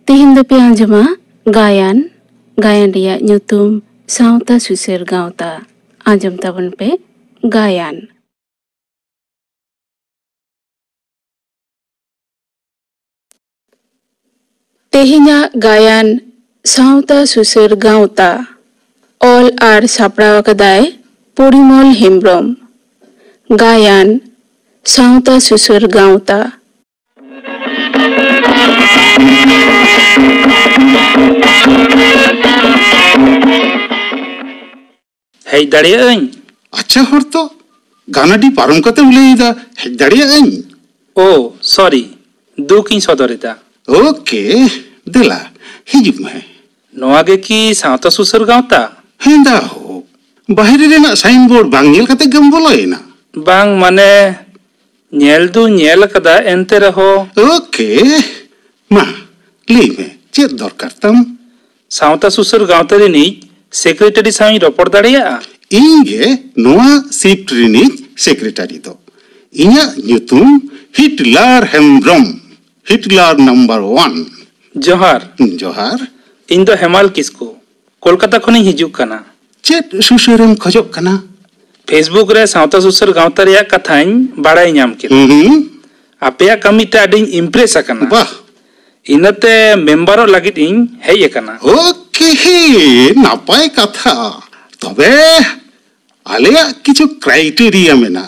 Tihin do pe anjama gayan reyak nyutum Sawta Suser Gawta. Anjam tabun pe gayan. Tehinya gayan Sawta Suser Gawta ol ar sapraw akadai Porimol Hembrom. Gayan Sawta Suser Gawta. Hei dareyañ. अच्छा हर तो गानाटी पारम कते उलेइदा hedge दाड़ियागेñ. Oh, sorry. दुकिन सदरेदा. Okay देला हिजुग में. नोआ गे की सावता सुसर गावता. हेंदा हो बाहिर रेना साइन बोर्ड बांग नेल कते गम बोलोइना. बांग माने नेल दु नेल कदा एंते रहो. ओके मा ली में चेत दरकार तम. सावता सुसर गावता रिनी सेक्रेटरी साई रपड़ दाड़िया. इंगे नोआ शिफ्ट रिनी सेक्रेटरी दो. इन्या न्यूतुम हिटलर हेम्ब्रम. Hitler number 1. जोहार. जोहार. इन दो हेमाल किसको कोलकाता खनि हिजुक कना. चेत सुसरम खजोक कना. फेसबुक रे सावता सुसर गावता रिया कथाइन बाड़ाई ᱧᱟᱢ केदा. आपेया कमिटा आडिन इम्प्रेस अकना. वाह. इनते मेंबरो लागित इन हेय अकना. ओके नापाय कथा. तबे आलेया किछु क्राइटेरिया मेना.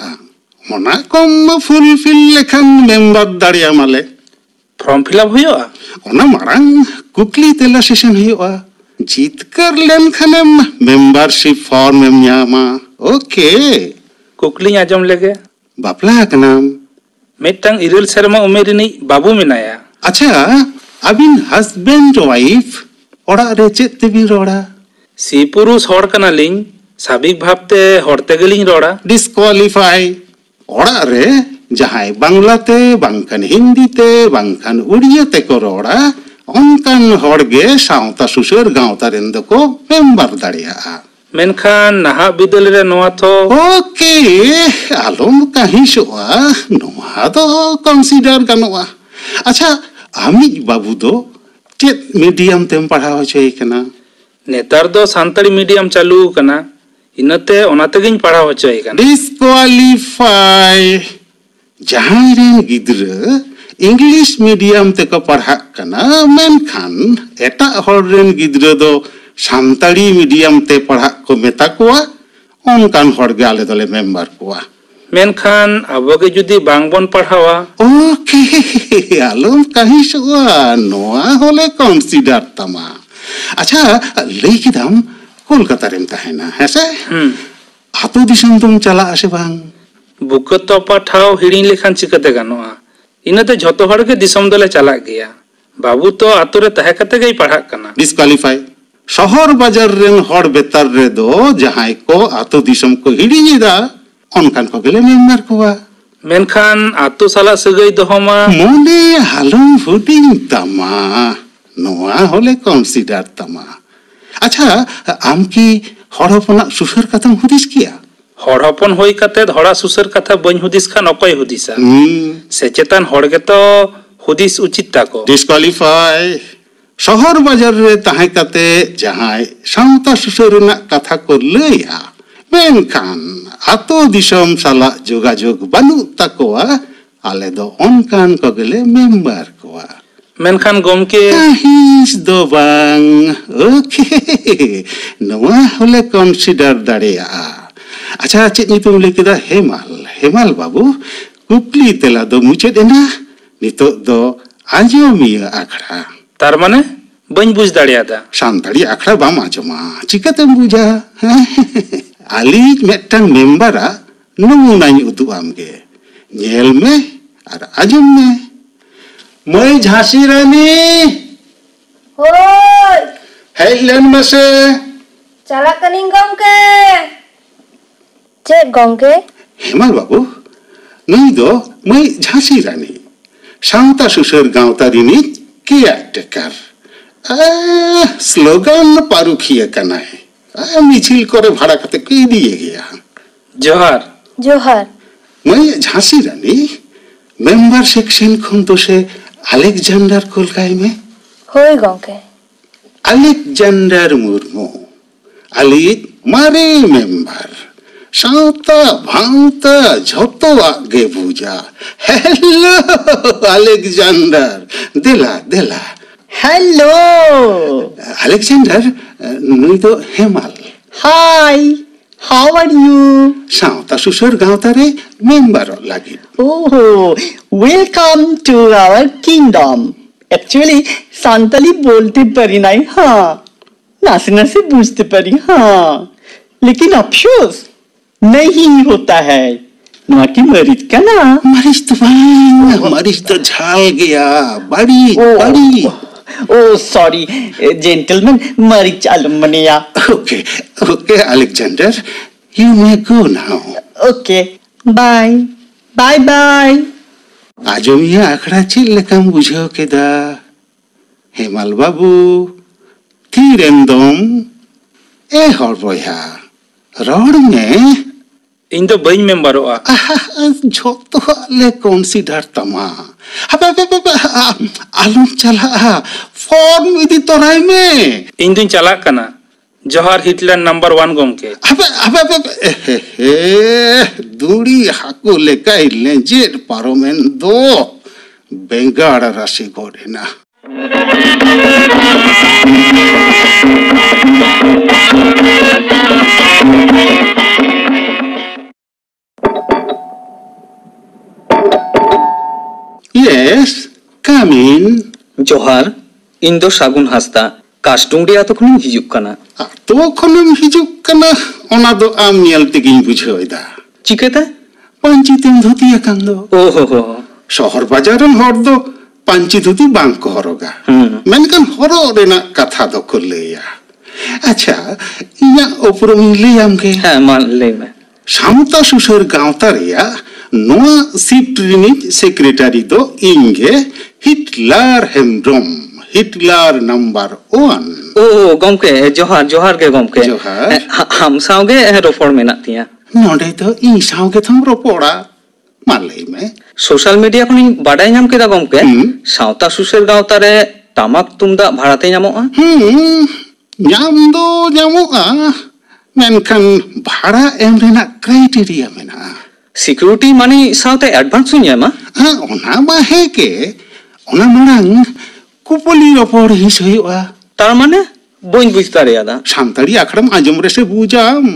ओना कम फुलफिल लेखान मेंबर दाड़िया माले. फॉर्म फिलअप हुआ. ओना मारांग कुकली तेला सेशन हुआ. जीतकर लेन खानेम मेंबरशिप फॉर्म एम ᱧᱟᱢᱟ. ओके कुकली आजम लेगे. बापला कनाम. मिटंग इरल शर्मा उमेरिनी बाबू मेनाया. अच्छा अबिन हस्बैंड वाइफ ओड़ा रे चेत तेबी रोड़ा. सी पुरुष हड़ कनालिंग साबिक भावते हड़ते गेलिंग रोड़ा. डिस्क्वालिफाई. ओड़ा रे जहाय बांग्लाते बांखान हिंदीते बांखान उड़ियाते को रोड़ा onkan horge सावता सुसर गावता रेन दको मेंबर दाड़िया. मेनखान नाहा बिदल रे नोआ थो. ओके आलम काहिसोआ नोआ दो कंसीडर गानोआ. अच्छा आमिज बाबू दो चेत मीडियम तेम पढ़ाव होचय कना. नेतार दो सांताली मीडियम चालू कना. इनते ओनातेगिन पढ़ाव होचय कना. डिस्क्वालिफाई. जहां रेन गिद्र इंग्लिश मीडियम ते को पढ़ा कना मेनखान एटा हर रेन गिद्र दो सांताली मीडियम ते पढ़ा को मेता कोआ ओनकान हर गे आले दोले मेंबर कोआ. मेनखान अबगे जुदी बांगबन पढ़ावा. ओके आलम काहिसोआ नोआ होले कंसीडर तमा. अच्छा लई किदाम कोलकाता रेम ताहेना हेसे. आतो दिसम तुम चला आसे बांग. बुकतो पाठाव हिडिन लेखान चिकते गानोआ. इनते झतो हड़ के दिसम दोले चला गया. बाबू तो आतो रे तहे कते गई पढ़ा कना. डिस्क्वालिफाई. शहर बाजार रेन हड़ बेतार रे दो जहाय को आतो दिसम को हिडिनिदा ओनकान को गेले मेंबर कोआ. मेनखान आतो साला सगई दोहमा मोने हालम फुडिंग तमा. नोआ होले कंसीडर तमा. अच्छा आम की हड़ हपना सुसर कथम हुदिस किया. हड़ हपन होई कते हड़ा सुसर कथा बन हुदिस खान अकय हुदिसा. सेचेतन हड़ गे तो हुदिस उचित ताको. डिस्क्वालिफाई. शहर बाजार रे ताहे कते जहाय सावता सुसर ना कथा को लैया मेनखान आतो दिसम साला जोगाजोग बानु ताकोआ आले दो ओनकान को गेले मेंबर कोआ. मेनखान गोमके काहिस दो बांग. ओके नोआ होले कंसीडर दाड़िया. अच्छा चेत नितुम लेकेदा हेमाल. हेमाल बाबू कुपली तेला दो मुचे देना नितो दो आंजोमिया आखड़ा. तार माने बन बुझ दाड़ियादा. सांताली आखड़ा बाम आंजोमा चिकातेम बुझा. आलिज मेटटांग मेंबरा नमुनानी उदुग आमगे नेल में और आंजोम में. मैं झांसी रानी होय हेलन मसे चला कनिंग गंगे. चेक गंगे. हेमाल बाबू नहीं दो मैं झांसी रानी सावता सुसर गावता रिनी केयरटेकर. स्लोगान पारुखिया कना है. मिছিল করে ভাড়া করতে কে দিয়ে গিয়া. जोहार. जोहार. मैं झांसी रानी मेंबर सेक्शन खन तो से अलेक्जेंडर कोलकाई में. Hoi gongke. Alexander Murmu, alit mare member. Sauta bhangta jhotoa ge buja. Hello, Alexander. Dela. Hello. Alexander, nui do Hemal. Hi. How are you? Sauta susur gautare member lagi. Oh, welcome to our kingdom. Actually, सान्ताली बोलते परी नहीं हाँ नासे नासे बुझते परी हाँ लेकिन अफसोस नहीं होता है नाकी मरीज का ना मरीज तो झाल गया बड़ी Oh, sorry, gentlemen, mari chalum maniya. Okay, Alexander, you may go now. Okay, bye. आजमिया आखड़ा चिल लेकम बुझो के दा हेमल बाबू थीरेंदम ए हर बोया रोड में इन दो बई मेंबरोआ झोतो ले कंसीडर तमा आलू चला फॉर्म इदी तोराय में इन दिन चला कना जोहार हिटलर नंबर 1 गमके दूरी हाकू लेकाई लेजेर पारोमेन दो बेंगाड़ राशि गोरेना Yes, come in. जोहार इन दो सागुन हस्ता कास्टुंगड़ी आतो खुनी हिजुक कना तो खनम हिजुक कना ओना दो आम नियल तेगिन बुझोइदा चिकेता पांची तेम धोती अकंदो ओहो शहर बाजारन हर दो पांची धोती बांग को हरोगा मेनकन हरो रेना कथा दो को लेया अच्छा इया उपरुम लेयाम के हां मान ले में सामता सुसर गांवता रिया नोआ शिफ्ट रिनिज सेक्रेटरी दो इंगे हिटलर हेम्ब्रोम हिटलर नंबर 1 ओ गमके जोहार के गमके जोहार हम सावगे रोफोर मेना तिया नोडे तो इन सावगे थम रोपोड़ा मालई में सोशल मीडिया खुनी बाडाय नाम केदा गमके सावता सुसर गावता रे टामाक तुमदा भाड़ाते नामोआ नाम दो नामोआ मेनखान भाड़ा एम रेना क्राइटेरिया मेना सिक्योरिटी मानी सावते एडवांस हुनियामा हां ओना मा हे के ओना मांग कुपली रोपोड़ हिस हुआ तार माने बोइन बुझता रे यादा सानताड़ी आखड़म आजम रे से बुझाम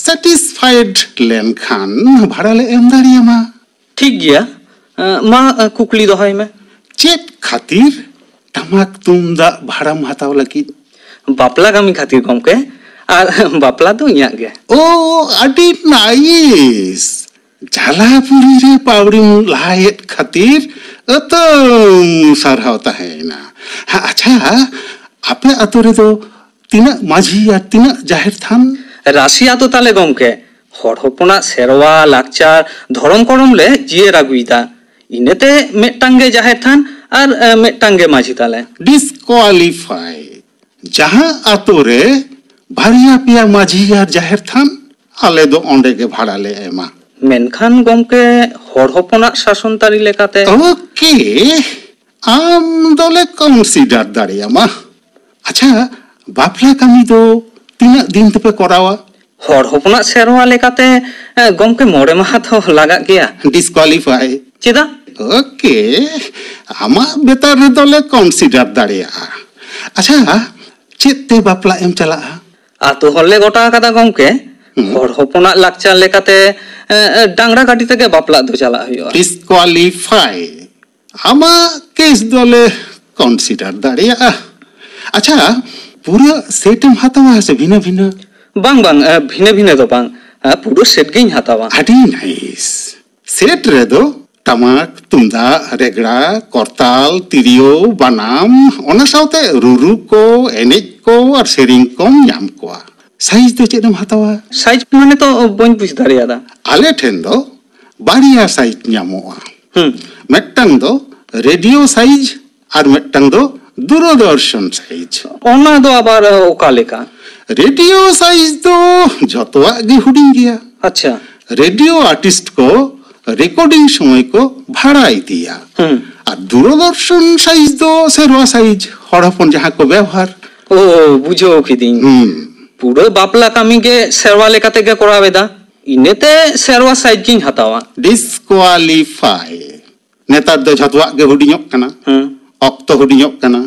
सैटिस्फाइड लेन खान भाड़ा ले एम दाड़ियामा ठीक गया मा कुकली दोहाई में चेत खातिर टमाक तुमदा भाड़ा हाताव लगी बापला गामी खातिर गमके आ बापला तो इया गे ओ अडी नाइस झालापुरी रे पावड़ी लायत खातिर तो सरहावता है ना अच्छा आपे अतो रे दो तीना माझी या तीना जाहिर थान राशिया तो ताले गमके हर हपना सेरवा लाकचार धरम करम ले जिए रागुइदा इनेते मेटांगे जाहिर थान और मेटांगे माझी ताले डिस्क्वालिफाई जहां अतो रे भारिया पिया माझी यार जाहिर थान आले दो ओंडे के भाड़ा ले एमा मेनखान गमके हर हपना शासन तारी लेकाते ओके आम दोले कंसीडर दाड़ियामा अच्छा बापला कामी दो तीना दिन पे करावा हर हपना सेरवा लेकाते गमके मोड़े माह तो लगा गया डिस्क्वालिफाई चेदा ओके आमा बेतार रे दोले कंसीडर दाड़िया अच्छा चेते बापला एम चला आतो हल्ले गोटा कदा गमके हर हपना लाकचार लेकाते डांगरा गाड़ी तक बापला दो चला हुआ डिस्क्वालिफाई आमा केस दोले कंसीडर दाड़िया अच्छा पूरा सेटम हातावा से भिन्न बांग भिने भिने दो बांग पूरा सेट गिन हातावा अडी नाइस सेट रे दो टमाक तुमदा रेगड़ा करताल तिरियो बनाम ओना साउते रुरु को एनेज को और सेरिंग को नाम को साइज दो चेदम हातावा साइज माने तो बोइन बुझ दारियादा आले ठेन दो बाड़िया साइज नामोआ मेट्टांग दो रेडियो साइज और मेट्टांग दो दूरदर्शन साइज ओना दो आबार ओका लेका रेडियो साइज दो जतवा गे हुडिंग गया अच्छा रेडियो आर्टिस्ट को रिकॉर्डिंग समय को भाड़ा दिया और दूरदर्शन साइज दो सेरवा size hor hopon jaha ko ব্যবহার ও বুঝো কিদিন পুরো বাপলা কামি গে সেরওয়া লেকাতে গে করাবেদা ইনেতে সেরওয়া সাইজ গিন হাতাওয়া ডিসকোয়ালিফাই নেতার দ ঝতওয়াক গে হুডিñok kana অক্ত হুডিñok kana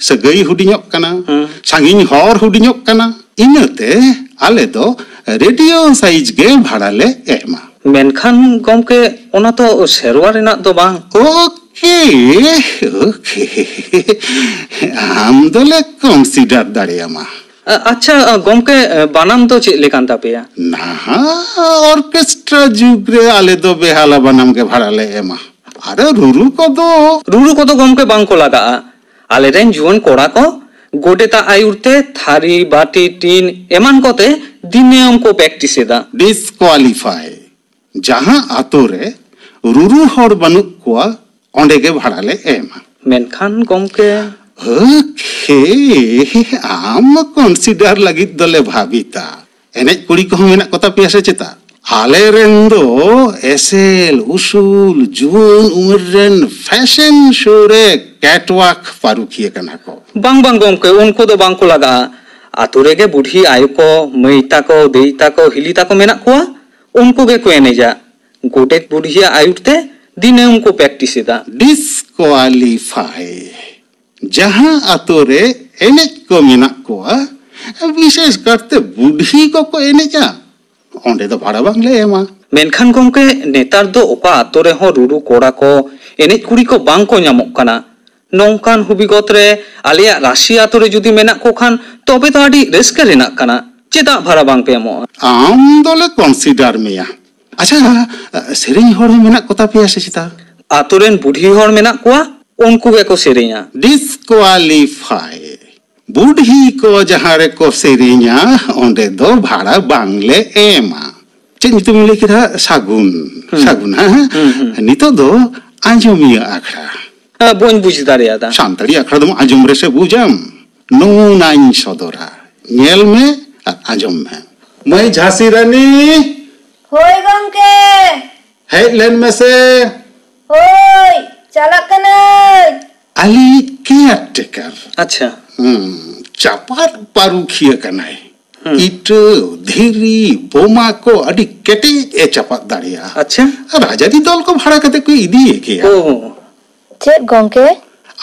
সাগৈ হুডিñok kana সাঙ্গিন হর হুডিñok kana ইনেতে আলে দ রেডিও সাইজ গে ভাড়ালে এমা মেনখান গমকে ওনা তো সেরওয়া রেনাক দো বাং ওকে ওকে আম দলে কনসিডার দাঁড়িয়ামা আচ্ছা গমকে বানান তো চে লেকান তাপেয়া না অর্কেস্ট্রা যুগরে আলে দো বেহালা বানাম গে ভাড়ালে এমা আরে রুরু কদো গমকে বাং কো লাগা আলে রেন জুন কোড়া কো গোটেতা আয়ুরতে থারি বাটি টিন এমান কোতে দিনেম কো প্র্যাকটিস এদা ডিসকোয়ালিফাই যাহা আতরে রুরু হর বানুক কোয়া অন্ডে গে ভাড়ালে এমা মেনখান গমকে ওকে আম কনসিডার লাগিত দলে ভাবিতা এনে কুড়ি কহ মেনা কথা পিয়াসে চেতা আলে রেন দো এসেল উসুল জুন উমর রেন ফ্যাশন শোরে ক্যাটওয়াক পারুখিয়ে কানা কো বাং বাং গমকে উনকো দো বাং কো লাগা আতুরে গে বুढ़ी आयु को मैता को देईता को हिलिता को मेना कोआ उनको गे को एने जा गोटे बुढ़िया आयुते दिने उनको प्रैक्टिस एदा ডিসকোয়ালিফাই যাহা আতরে এনে কো মেনা কোয়া বিশেষ করতে বুढ़ी को এনে যা অন্ডে তো ভাড়া বাংলে এমা मेनखान गमके नेतार दो ओका आतोरे हो रुरु कोड़ा को एने कुड़ी को बांग को ᱧᱟᱢᱚᱜ kana नौकान हुबिगत रे आलिया राशि आतोरे जुदी मेना को खान तबे तो आडी रेस्का रेनाक kana चेदा भाड़ा बांग पे एमो आम दले कनसिडार मेया अच्छा सेरेñ हर मेना कथा पे आसे चिता आतोरेन बुढ़ी हर मेना कोआ उनको गे को सेरेña डिসকোয়ালিফাই बुढ़ी को जहां रे को सेरेña ओंडे दो भाड़ा बांगले एमा चेन तुम लिखिरा सागुन सागुन हां नितो दो आंजोमिया आखड़ा बोन बुझ दारेयादा सानताड़ी आखड़ा दम आंजोम रे से बुझाम नो नाइन सदरा नेल में आंजोम में मैं झांसी रानी होय गमके हेड लेन में से होय चालक कनई आली केयरटेकर अच्छा चापार पारुखिया कनाय इट धीरी बोमा को अडी केटे ए चापात दाड़िया अच्छा राजादी दल को भाड़ा कते कोई इदी एकेया ओ चेक गमके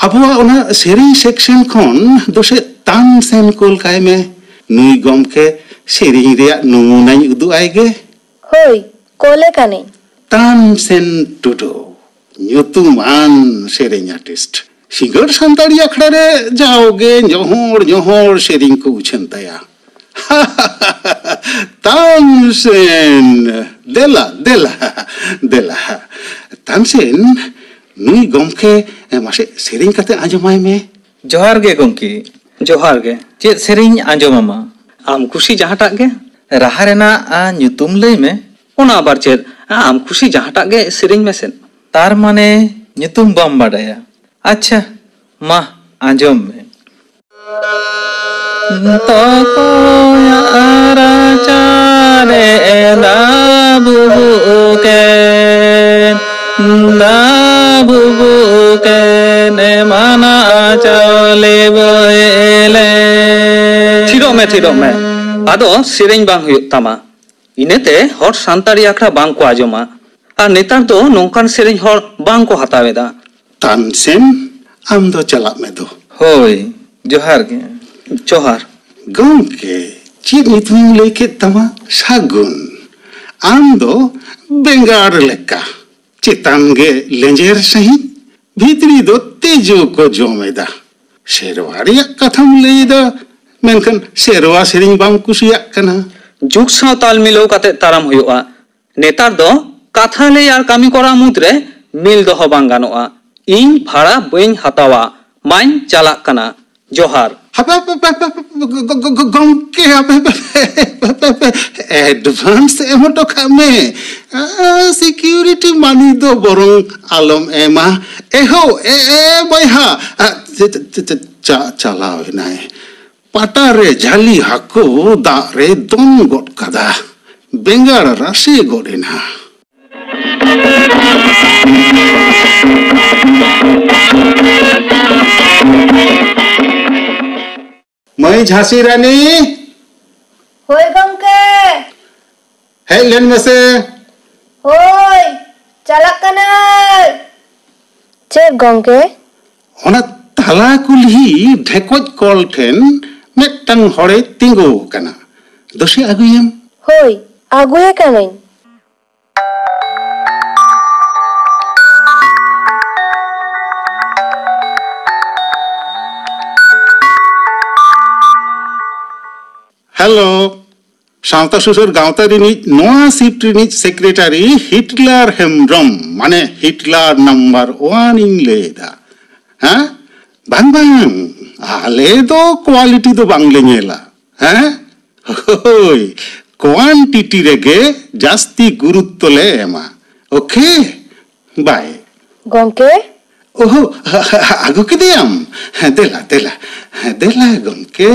अबवा ओना सेरिंग सेक्शन खन दोसे तान सेन कोल काय में नुई गमके सेरिंग रे नमुनाई उदु आइगे होय कोले कनई तान सेन टुडो nyutuman सेरिंग आर्टिस्ट सिंगर संताड़ी अखड़ा रे जाओगे जोहर सेरिंग को उछनताया तामसेन देला देला देला तामसेन नुई गमके मासे सेरिंग कते आंजमाय में जोहार गे गमकी जोहार गे चे सेरिंग आंजमामा आम खुशी जहाटा गे राहा रेना nyutum लई में ओना आबार चेद आम खुशी जहाटा गे सेरिंग में सेन तार माने nyutum बम बाडाया अच्छा मा आंजम में तो कोया राजाने दाबुबु के ने माना चले बोले थिरो में आदो सेरेñ बांग हुयुग तामा इनेते हर सान्ताड़ी आखड़ा बांग को आजमा और नेतार दो नौकान सेरेñ हर बांग को हतावेदा तानसेन आम दो चला में दो होय जोहार गे जोहार गमके चेद नितुम लेके तमा सागुन आम दो बेंगार लेका चेतान गे लेंजेर सही भीतरी दो तेजो को जोमेदा शेरवारी कथम लेदा मेनकन शेरवा सेरिंग बांग कुसिया कना जुग साव ताल मिलो काते ताराम हुयुआ नेतार दो कथा ले यार कामी कोरा मुद्रे मिल दो बांग गानोआ इन भाड़ा बइन हतावा माइन चालाक कना जोहार गमके एडवांस एमोटो खामे सिक्योरिटी मानी दो बरंग आलम एमा एहो ए बयहा चालाव नाय पाटा रे झाली हाको दा रे दोन गोट कदा बेंगार राशि गोडेना ᱢᱟᱹᱭ ᱡᱷᱟᱸᱥᱤ ᱨᱟᱱᱤ ᱦᱳᱭ ᱜᱚᱝᱠᱮ ᱦᱮᱡ ᱞᱮᱱ ᱢᱮᱥᱮ ᱦᱳᱭ ᱪᱟᱞᱟᱜ ᱠᱟᱱᱟᱹᱧ ᱪᱮᱫ ᱜᱚᱝᱠᱮ ᱚᱱᱟ ᱛᱟᱞᱟ ᱠᱩᱞᱦᱤ ᱰᱷᱮᱠᱚᱡ ᱠᱚᱞ ᱴᱷᱮᱱ ᱢᱤᱫᱴᱟᱝ ᱦᱚᱲᱮ ᱛᱤᱸᱜᱩ ᱟᱠᱟᱱᱟ ᱫᱚᱥᱮ ᱟᱹᱜᱩᱭᱮᱢ ᱦᱳᱭ ᱟᱹᱜᱩᱭᱮ ᱠᱟᱹᱱᱟᱹᱧ হ্যালো সাঁওতা সুসুর গাঁওতা রিনিজ নোয়া সিফট রিনিজ সেক্রেটারি হিটলার হেমব্রম মানে হিটলার নাম্বার 1 ইং লেদা হ্যাঁ বাং বাং আলে দো কোয়ালিটি দো বাংলে ñela হ্যাঁ হই কোয়ান্টিটি রেগে জাস্তি গুরুত্ব লে এমা ওকে বাই গংকে ওহো আগু কেদিয়াম দেলা দেলা দেলা গমকে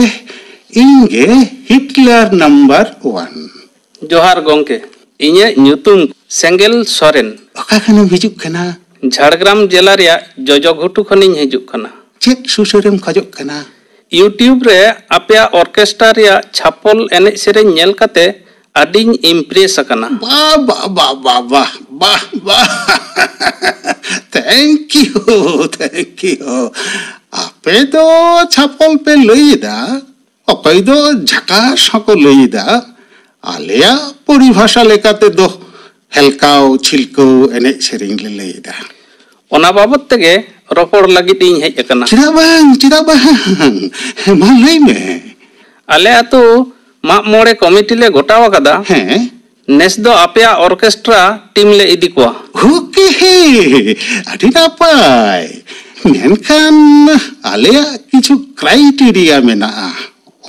ইংগে হিটলার নাম্বার 1 जोहार गोंके इnye ᱧᱩᱛᱩᱢ सेंगेल सोरेन ᱚᱠᱟ ᱠᱷᱚᱱᱮᱢ ᱦᱤᱡᱩᱜ ᱠᱟᱱᱟ झाड़ग्राम जिला ᱨᱮᱭᱟᱜ ᱡᱚᱡᱚᱜᱷᱩᱴᱩ ᱠᱷᱚᱱᱤᱧ ᱦᱤᱡᱩᱜ ᱠᱟᱱᱟ ᱪᱮᱫ ᱥᱩᱥᱟᱹᱨᱮᱢ ᱠᱷᱚᱡᱚᱜ ᱠᱟᱱᱟ यूट्यूब रे ᱟᱯᱮᱭᱟᱜ ᱚᱨᱠᱮᱥᱴᱨᱟ ᱨᱮᱭᱟᱜ ᱪᱷᱟᱯᱚᱞ ᱮᱱᱮᱡ ᱥᱮᱨᱮᱧ ᱧᱮᱞ ᱠᱟᱛᱮ ᱟᱹᱰᱤᱧ ᱤᱢᱯᱨᱮᱥ ᱟᱠᱟᱱᱟ বাহ বাহ বাহ বাহ বাহ বাহ বাহ থ্যাংক ইউ আপে তো ছাপল পে লইদা অকই দো ঝাকাস হকো লইদা আলেয়া পরিভাষা লেকাতে দো হেলকাও ছিলকো এনে সেরিং লইদা ᱚᱱᱟ ᱵᱟᱵᱚᱫ ᱛᱮᱜᱮ ᱨᱚᱯᱚᱲ ᱞᱟᱹᱜᱤᱫ ᱤᱧ ᱦᱮᱡ ᱟᱠᱟᱱᱟ চিরা বাং মা লই মে ᱟᱞᱮ ᱟᱛᱳ ᱢᱟᱜ ᱢᱚᱬᱮ ᱠᱚᱢᱤᱴᱤ ᱞᱮ ᱜᱚᱴᱟᱣ ᱟᱠᱟᱫᱟ হ্যাঁ ᱱᱮᱥ ᱫᱚ ᱟᱯᱮᱭᱟᱜ ᱚᱨᱠᱮᱥᱴᱨᱟ ᱴᱤᱢ ᱞᱮ ᱤᱫᱤ ᱠᱚᱣᱟ ওকে আদি নাপাই মেনখান আলেয়া কিছু ক্রাইটেরিয়া মেনাগᱼᱟ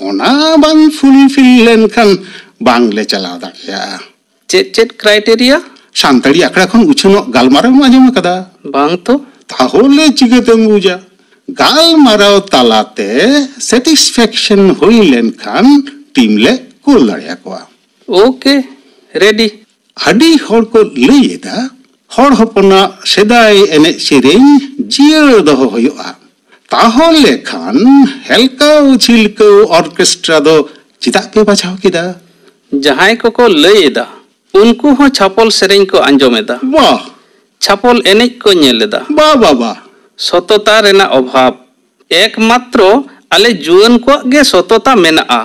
ᱚᱱᱟ ᱵᱟᱝ ᱯᱷᱩᱞফᱤᱞ ᱞᱮᱱᱠᱷᱟᱱ ᱵᱟᱝᱞᱮ ᱪᱟᱞᱟᱣ ᱫᱟᱲᱮᱭᱟᱜᱼᱟ ᱪᱮᱫ ᱠᱨᱟᱭᱴᱮᱨᱤয়া ᱥᱟᱱᱛᱟᱲᱤ ᱟᱠᱷᱲᱟ ᱠᱷᱚᱱ ᱩᱪᱷᱟᱹᱱᱚᱜ ᱜᱟᱞᱢᱟᱨᱟᱣ ᱟᱸᱡᱚᱢ ᱟᱠᱟᱫᱟ ᱵᱟᱝ ᱛᱚ তাহলে চিকেতেম বুঝা গালমারাও তালাতে স্যাটিসফ্যাকশন হই লেনখান টিমলে কুল দাঁড়িয়া কোয়া ओके रेडी আডি হড় কো লইয়েদা হড় হপনা সেদাই এনে সেরেኝ জিয়ার দহ হইয়া তাহলে খান হেলকাও ছিলকাও অর্কেস্ট্রা দো চিদাক পে বাছাও কিদা ᱡᱟᱦᱟᱸᱭ ᱠᱚᱠᱚ ᱞᱟᱹᱭ ᱮᱫᱟ ᱩᱱᱠᱩ ᱦᱚᱸ ᱪᱷᱟᱯᱚᱞ ᱥᱮᱨᱮᱧ ᱠᱚ ᱟᱸᱡᱚᱢ ᱮᱫᱟ বাহ ᱪᱷᱟᱯᱚᱞ ᱮᱱᱮᱡ ᱠᱚ ᱧᱮᱞ ᱮᱫᱟ বাহ বাবা ᱥᱚᱛᱚᱛᱟ ᱨᱮᱱᱟᱜ ᱚᱵᱷᱟᱵ ᱮᱠᱢᱟᱛᱨᱚ ᱟᱞᱮ ᱡᱩᱣᱟᱹᱱ ᱠᱚᱣᱟᱜ ᱜᱮ ᱥᱚᱛᱚᱛᱟ ᱢᱮᱱᱟᱜᱼᱟ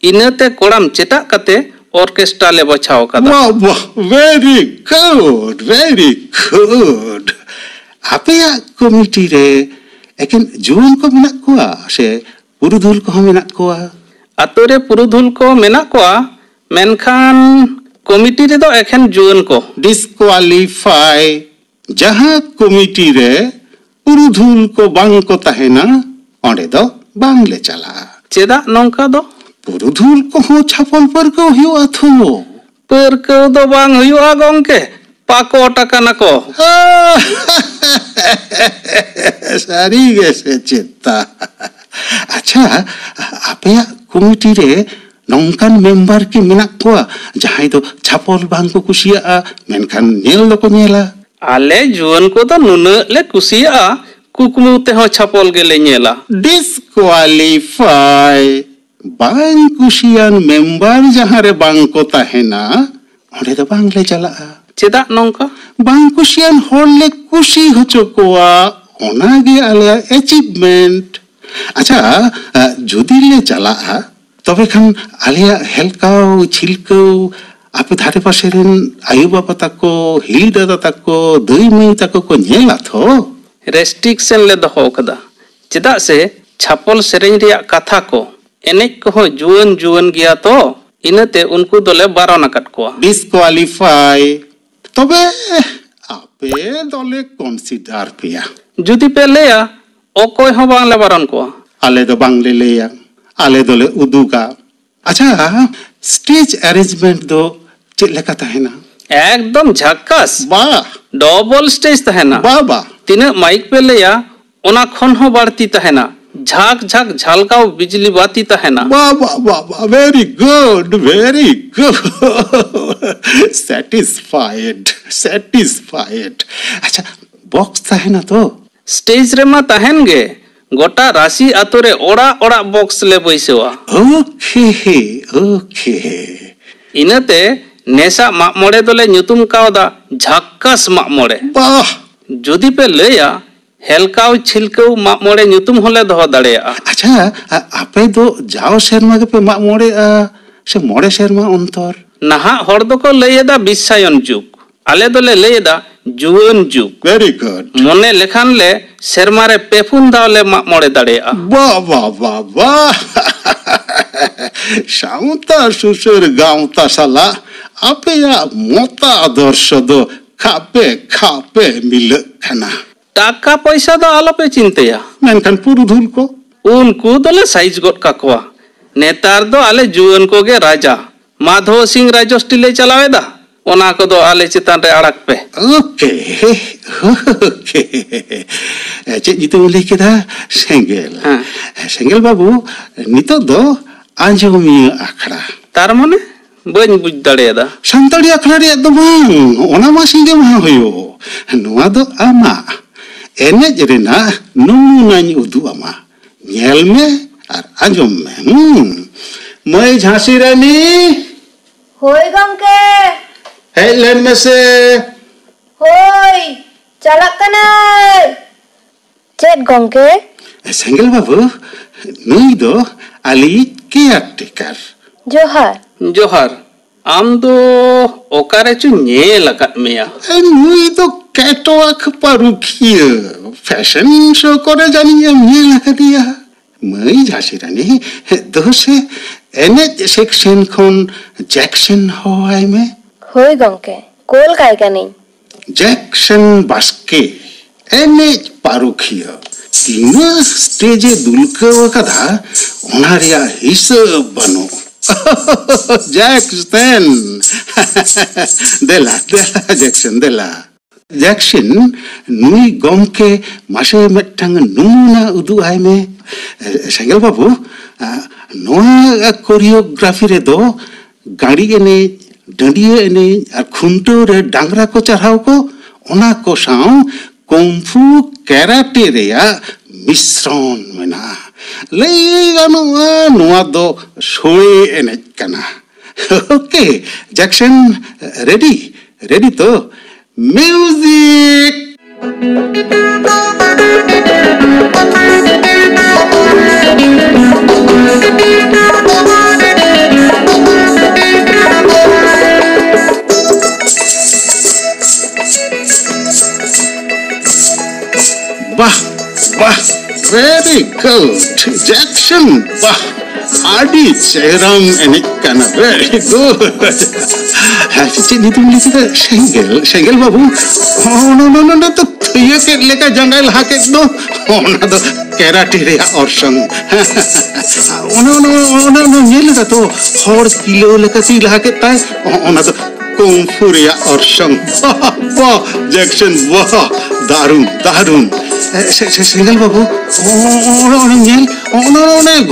ᱤᱱᱟᱹᱛᱮ ᱠᱚᱲᱟᱢ ᱪᱮᱴᱟᱜ ᱠᱟᱛᱮ অর্কেস্ট্রা লে বাছাও আকাদা বাহ বাহ ভেরি গুড আপেয়া কমিটি রে একেন জুয়ান কো মেনাক কোয়া সে পুরুধুল কো মেনাক কোয়া ᱟᱛᱳ ᱨᱮ ᱯᱩᱨᱩᱫᱷᱩᱞ ᱠᱚ ᱢᱮᱱᱟᱜ ᱠᱚᱣᱟ ᱢᱮᱱᱠᱷᱟᱱ ᱠᱚᱢᱤᱴᱤ ᱨᱮᱫᱚ ᱮᱠᱷᱮᱱ ᱡᱩᱣᱟᱹᱱ ᱠᱚ ডিসকোয়ালিফাই যাহা কমিটি রে পুরুধুল কো বাং কো তাহেনা অঁডে দো বাংলে চালা ᱪᱮᱫᱟᱜ ᱱᱚᱝᱠᱟ ᱫᱚ পুরুধুল কো ছাপল পর কো হিয়া থো ᱯᱟᱹᱨᱠᱟᱹᱣ ᱫᱚ ᱵᱟᱝ ᱦᱩᱭᱩᱜᱼᱟ ᱜᱚᱝᱠᱮ ᱯᱟᱠᱚᱴ ᱟᱠᱟᱱᱟ ᱠᱚ সারি গেছে চিত্তা আচ্ছা আপেয়া কমিটি রে নংকান মেম্বার কি মেনাক কোয়া যাহাই দো ছাপল বাং কো কুশিয়া মেনখান নেল দো নেলা ᱟᱞᱮ ᱡᱩᱣᱟᱹᱱ ᱠᱚᱫᱚ ᱱᱩᱱᱟᱹᱜ ᱞᱮ ᱠᱩᱥᱤᱭᱟᱜᱼᱟ ᱠᱩᱠᱢᱩ ᱛᱮᱦᱚᱸ ᱪᱷᱟᱯᱚᱞ ᱜᱮᱞᱮ ᱧᱮᱞᱟ ডিসকোয়ালিফাই বাং কুশিয়ান মেম্বার যাহারে বাং কো তাহেনা অঁডে দো বাংলে চালাগᱼᱟ ᱪᱮᱫᱟᱜ ᱱᱚᱝᱠᱟ বাং কুশিয়ান হড়লে খুশি হচো কোয়া ওনাগে আলেয়া অ্যাচিভমেন্ট আচ্ছা যদি লে চালাগᱼᱟ তবে খান আলেয়া হেলকাও ছিলকাও আপে ধারে পাশে রেন আয়ু বাবা তাকো হিলি দাদা তাকো দই মাই তাকো কো ñela থো রেস্ট্রিকশন লে ᱫᱚᱦᱚ ᱟᱠᱟᱫᱟ ᱪᱮᱫᱟᱜ ᱥᱮ ᱪᱷᱟᱯᱚᱞ ᱥᱮᱨᱮᱧ ᱨᱮᱭᱟᱜ ᱠᱟᱛᱷᱟ ᱠᱚ ᱮᱱᱮᱡ ᱠᱚᱦᱚᱸ ᱡᱩᱣᱟᱹᱱ ᱜᱮᱭᱟ ᱛᱚ ᱤᱱᱟᱹᱛᱮ ᱩᱱᱠᱩ ᱫᱚᱞᱮ ᱵᱟᱨᱚᱱ ᱟᱠᱟᱫ ᱠᱚᱣᱟ ডিসকোয়ালিফাই তবে আপে দলে কনসিডার পেয়া ᱡᱩᱫᱤ ᱯᱮ ᱞᱟᱹᱭᱟ ᱚᱠᱚᱭ ᱦᱚᱸ ᱵᱟᱝᱞᱮ ᱵᱟᱨᱚᱱ ᱠᱚᱣᱟ আলে দো বাংলে লেয়া আলে দলে উদুগা আচ্ছা স্টেজ অ্যারেঞ্জমেন্ট দো চেদ লেকা তাহেনা ᱮᱠᱫᱚᱢ ঝাক্কাস বাহ ᱰᱚᱵᱚᱞ ᱥᱴᱮᱡ ᱛᱟᱦᱮᱱᱟ বাবা ᱛᱤᱱᱟᱹᱜ ᱢᱟᱭᱤᱠ ᱯᱮ ᱞᱟᱹᱭᱟ ᱚᱱᱟ ᱠᱷᱚᱱ ᱦᱚᱸ ᱵᱟᱹᱲᱛᱤ ᱛᱟᱦᱮᱱᱟ ঝাঁক ঝাঁক ঝালকাও বিজলি বাতি তাহেনা বাবা বাবা ভেরি গুড স্যাটিসফাইড আচ্ছা বক্স তাহেনা তো ᱥᱴᱮᱡ ᱨᱮᱢᱟ ᱛᱟᱦᱮᱱ ᱜᱮ गोटा राशि आतुरे ओड़ा ओड़ा बॉक्स ले बैसेवा ओके इनते नेसा माग मोड़े दोले ᱧᱩᱛᱩᱢ कावदा झाक्कास माग मोड़े वाह जुदी पे लैया हेलकाव छिलकाव माग मोड़े ᱧᱩᱛᱩᱢ होले दोहो दाड़ेया अच्छा आपे दो जाओ शर्मा के पे माग मोड़े से मोड़े शर्मा अंतर नाहा हर दोको लैयदा बिस्सायन जुग आले दोले लैयदा जुवन जुग वेरी गुड मने लेखान ले शर्मारे पेफुन दावले माग मोड़े दाड़ेया वाह वाह वाह वाह साउता सुसुर गाउता साला आपे या मोता आदर्श दो खापे खापे मिल खाना टाका पैसा दो आलोपे चिंतेया मेनखान पुरुधुल को उनको दोले साइज गोट काकवा नेतार दो आले जुवन को गे राजा माधव सिंह राजस्टी ले चलावेदा ओना को दो आले चितान रे अड़क पे ओके ओके चे जितु ले केदा सेंगेल हाँ। सेंगेल बाबू नितो दो आंजोमी आखड़ा तार माने बन बुझ दाड़ेदा सानताड़ी आखड़ा रे दो बांग ओना मा सिंगे मा होयो नोआ दो आमा एनेज रेना नमुनानी उदु आमा ñel me ar anjom me मैं झांसी रानी होय गंके हेय लेन में से होय चलक कना चेत गंके सेंगेल बाबू नुई दो आली केयरटेकर जोहार जोहार आम दो ओकारे चु ñel akat meya नुई दो कैटवाक पारुखिय फैशन शो करे जानी ñel akadiya मैं झांसी रानी दो से एनेज सेक्शन खन जैक्सन होय में होय गंके कोल काय का नहीं जैक्सन बास्के एनेज पारुखिय तीना स्टेजे दुलकव कदा ओनारिया हिसाब बनो जैक्सन देला देला जैक्सन देला जैक्सन नुई गंके मासे मिदटांग नमुना उदु आय में सेंगेल बाबू नोआ कोरियोग्राफी रे दो गाड़ी एने डंडिया एने और खुंटो रे डांगरा को चढ़ाव को ओना को साव कुंफू कैराटे रेया मिश्रण मेना लई गानोआ नोआ दो सोए एने कना ओके जैक्सन रेडी रेडी तो म्यूजिक वाह वाह वेरी गुड जैक्सन वाह आदि चेहराम एने कना वेरी गुड चिनी तुम लिखी था शेंगेल बाबू नो तो ये के लेका जंगल हाके दो ओना दो कैराटे रे और संग ओनो नील का तो हर किलो लेका सी हाके ताई ओना तो कुंफू रे और संग वाह जैक्सन वाह दारुण दारुण शेंगेल बाबू ओनो नील ओनो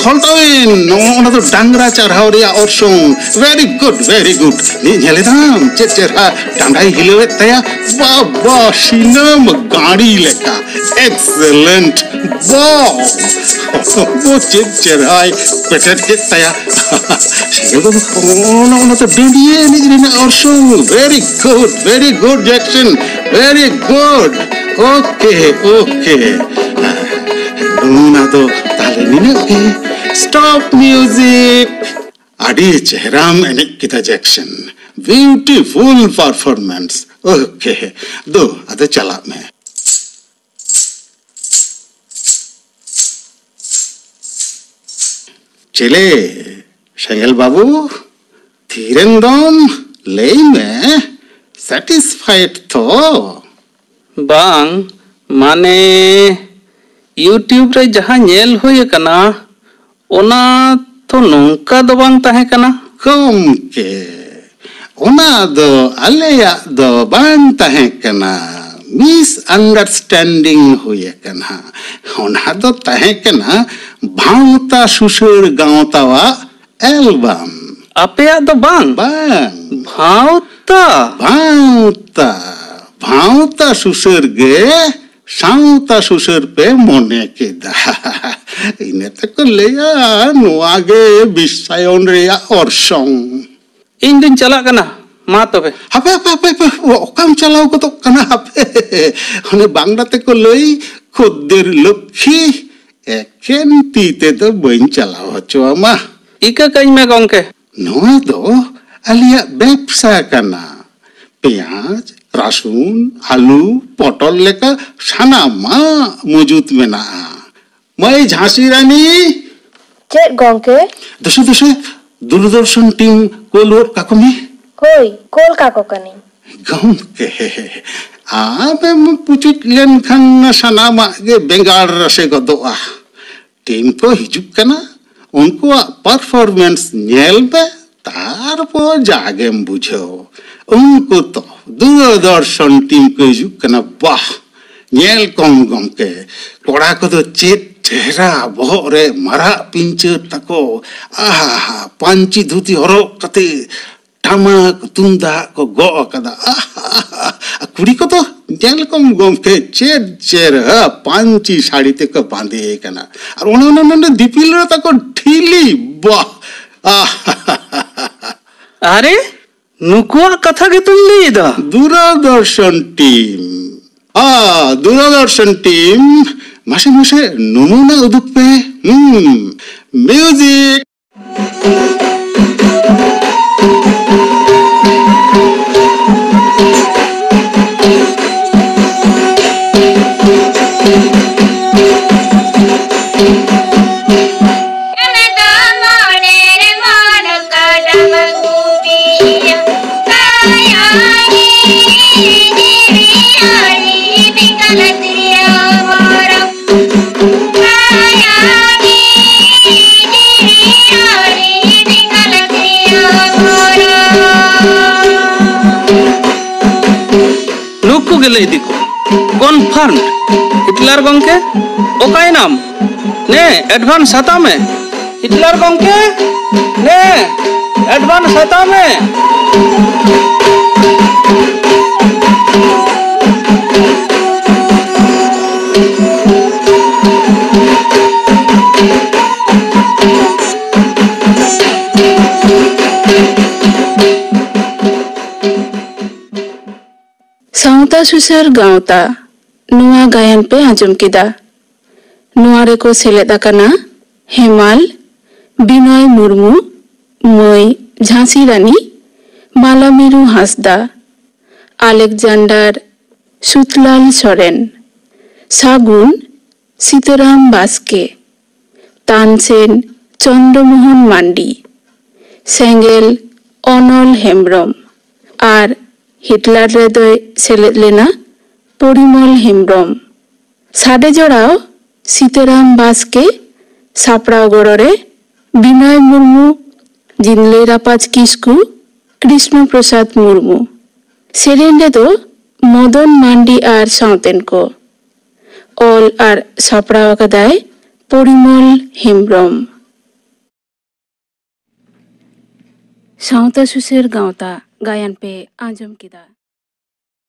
घोलटावेन ओना तो डांगरा चढ़ाव रे और संग वेरी गुड नी झेले दाम चेचरा डांडाई हिलवे तया वाह वाह सिनेम गाड़ी लेका एक्सीलेंट वाह वो चेचराई पेटेट के तया शेंगेल बाबू ओनो तो डंडिये निजरिना और संग very good Jackson very good okay okay नूना तो ताले नीने ओके स्टॉप म्यूजिक आदि चेहराम एने किता जैक्सन ब्यूटीफुल परफॉर्मेंस ओके दो अदे चला में चले शेंगेल बाबू धीरेंदम ले में सैटिस्फाइड तो बांग माने यूट्यूब रे जहां ñel होय कना ओना तो नोंका दो बांग ताहे कना कम के ओना दो आलेया दो बांग ताहे कना मिस अंडरस्टैंडिंग होय कना ओना दो ताहे कना भावता सुसुर गावतावा एल्बम आपया दो बांग भावता भावता सुसुर गे साउता सुसर पे मोने केदा इने तक लेया नुआगे बिसायन रेया ऑर्सोंग इन दिन चला कना मा तबे हापे हापे हापे ओकाम चलाओ को तो कना हापे हने बांगला ते को लई खुदेर लक्ष्मी एकेन तीते तो बइन चलाओ हचोमा इका कई में गंके नोआ दो आलिया बेपसा कना पेंयाज रासुन आलू पटल लेका सानामा मौजूद मेना मई झांसी रानी चेत गंके दसे दसे दूरदर्शन टीम कोलुर काकुमी होय कोल काको कनी गंके आबे पुचित लेन खान सानामा गे बेंगार रसे गदोआ टीम को हिजुक कना उनको परफॉर्मेंस नेल बे तारपर जागेम बुझो उनको तो दूरदर्शन टीम को हिजुक कना वाह नेल कम गंके कोड़ा को तो चेत चेहरा बहरे मारा पिंच तको आहा पांची धुती हरो कते टामक तुंदा को गो कदा कुड़ी को तो नेल कम गंके चेर चेर पांची साड़ी ते को बांधे कना और उन्होंने दीपिल रे तको ठीली वाह अरे नुकुआ कथा के तुम ले दा दूरदर्शन टीम मासे मासे नमूना उदुक पे म्यूजिक नुकु गेले दिको कन्फर्म हिटलर गंके ओकाय नाम ने एडवांस हता में हिटलर गंके ने एडवांस हता में साउता सुसर गावता नुआ गायन पे आंजम किदा नुआ रे को सेलेदा कना हेमाल बिनय मुर्मू मई झांसी रानी मालामिरु हांसदा आलेक्जेंडर सुतलाल सोरेन सागुन सीताराम बास्के तानसेन चंद्रमोहन मांडी सेंगेल अनल हेम्ब्रम और हिटलर रे दोय सेलेद लेना परिमल हेम्ब्रम साडे जोड़ाओ सीताराम बास्के सापड़ाव गड़रे बिनय मुर्मू जिनले रापाज किस्कू कृष्ण प्रसाद मुर्मू सेरेन रे दो मदन मांडी और साउतेन को ऑल और सापड़ाव कदाय परिमल हेम्ब्रम साउता सुसेर गावता गायन पे आंजम किदा।